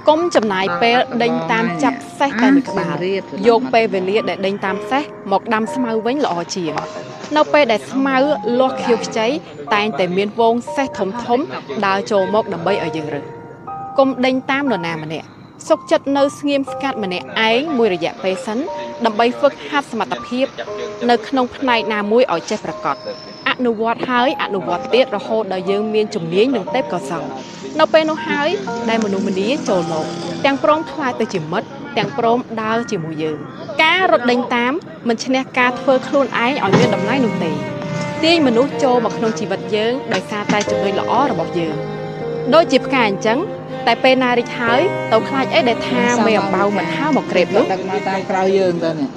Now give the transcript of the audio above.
កុំចំណាយពេលដេញតាមចាប់សេះតែមួយក្បាលយកពេលវេលាដែលដេញតាមសេះមកដាំស្មៅវិញល្អជាងនៅពេលដែលស្មៅលាស់ខៀវខ្ចីតែងតែមានវងសេះធំធំដើរចូលមកដើម្បីឲ្យយើងរើសកុំដេញតាមនរណាម្នាក់សុកចិត្តនៅស្ងៀមស្ងាត់ម្នាក់ឯងមួយរយៈពេលសិនដើម្បីហ្វឹកហាត់សមត្ថភាពនៅក្នុងផ្នែកណាមួយឲ្យចេះប្រកបអនុវត្តហើយអនុវត្តទៀតរហូតដល់យើងមានជំនាញនឹងទេពកោសល្យនៅពេលនោះហើយដែលមនុស្សម្នាចូលមកទាំងព្រមខ្លាចទៅជាមិត្តទាំងព្រមដើរជាមួយយើងការរត់ដេញតាមមិនឈ្នះការធ្វើខ្លួនឯងឲ្យមានតម្លៃនោះទេទាញមនុស្សចូលមកក្នុងជីវិតយើងដោយសារតែចំណុចល្អរបស់យើងដូចជាផ្កាអញ្ចឹងតែពេលណារីកហើយទៅខ្លាចអីដែលថាមេអំបៅមិនហៅមកក្រេបនោះដឹកមកតាមក្រៅយើងទៅនេះ